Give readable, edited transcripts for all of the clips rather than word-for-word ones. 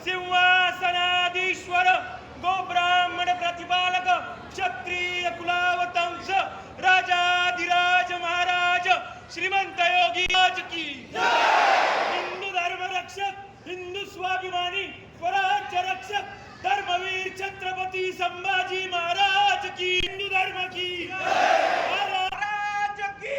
सिंहासनाधीश्वर गोब्राह्मण प्रतिपालक क्षत्रिय कुलावतंस राजाधिराज महाराज श्रीमंत योगी राज की हिंदू धर्म रक्षक हिंदू स्वाभिमानी स्वराज्य रक्षक धर्मवीर छत्रपती संभाजी महाराज की हिंदू धर्म की महाराज की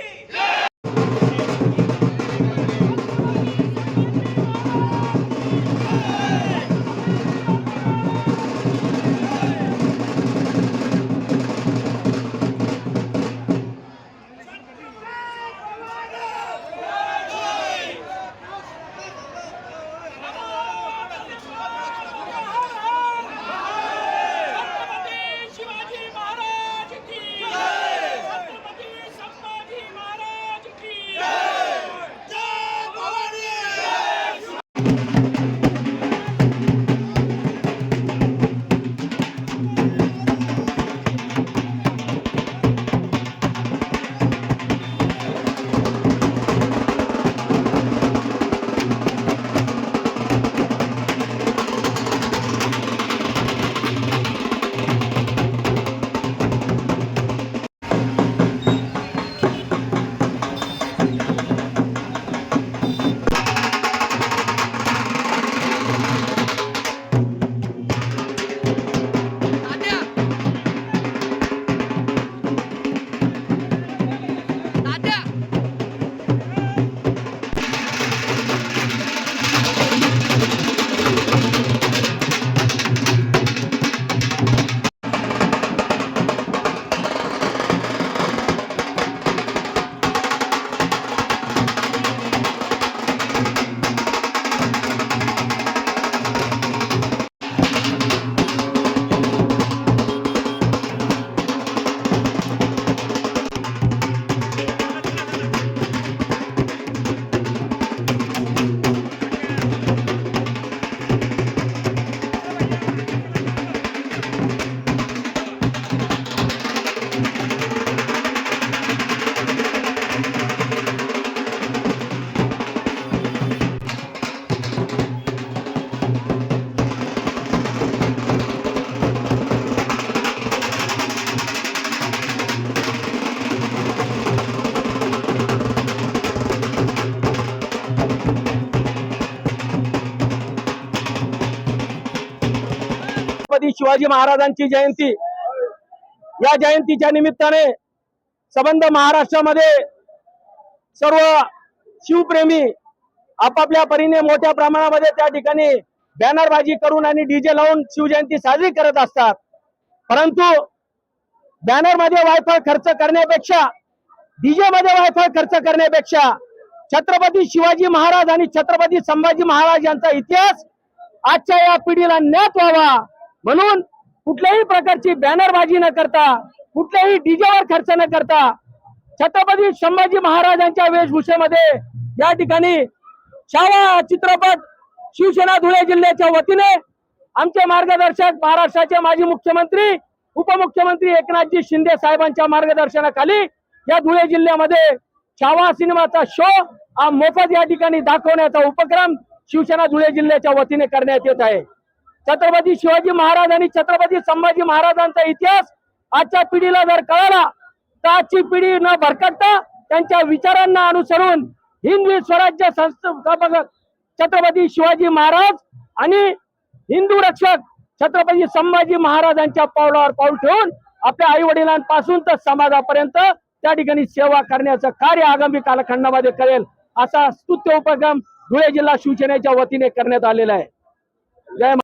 शिवाजी महाराजांची जयंती, या जयंतीच्या निमित्ताने संबंध महाराष्ट्रामध्ये सर्व शिवप्रेमी आपापल्या परीने मोठ्या प्रमाणामध्ये त्या ठिकाणी बॅनरबाजी करून आणि डीजे लावून शिवजयंती साजरी करत असतात. परंतु बॅनर मध्ये वायफाय खर्च करण्यापेक्षा, डीजे मध्ये वायफाय खर्च करण्यापेक्षा छत्रपती शिवाजी महाराज आणि छत्रपती संभाजी महाराज यांचा इतिहास आजच्या या पिढीला ज्ञात व्हावा म्हणून कुठल्याही प्रकारची बॅनरबाजी न करता, कुठल्याही डीजेवर खर्च न करता छत्रपती संभाजी महाराजांच्या वेशभूषेमध्ये या ठिकाणी छावा चित्रपट शिवसेना धुळे जिल्ह्याच्या वतीने आमचे मार्गदर्शक महाराष्ट्राचे माजी मुख्यमंत्री उपमुख्यमंत्री एकनाथजी शिंदे साहेबांच्या मार्गदर्शनाखाली या धुळे जिल्ह्यामध्ये छावा सिनेमाचा शो मोफत या ठिकाणी दाखवण्याचा उपक्रम शिवसेना धुळे जिल्ह्याच्या वतीने करण्यात येत आहे. छत्रपती शिवाजी महाराज आणि छत्रपती संभाजी महाराजांचा इतिहास आजच्या पिढीला जर कळाला तर आजची पिढी न भरकटता त्यांच्या विचारांना अनुसरून हिंदवी स्वराज्य संस्थापक छत्रपती शिवाजी महाराज आणि हिंदू रक्षक छत्रपती संभाजी महाराजांच्या पावलावर पाऊल ठेवून आपल्या आई वडिलांपासून तर समाजापर्यंत त्या ठिकाणी सेवा करण्याचं कार्य आगामी कालखंडामध्ये करेल असा स्तुत्य उपक्रम धुळे जिल्हा शिवसेनेच्या वतीने करण्यात आलेला आहे. जय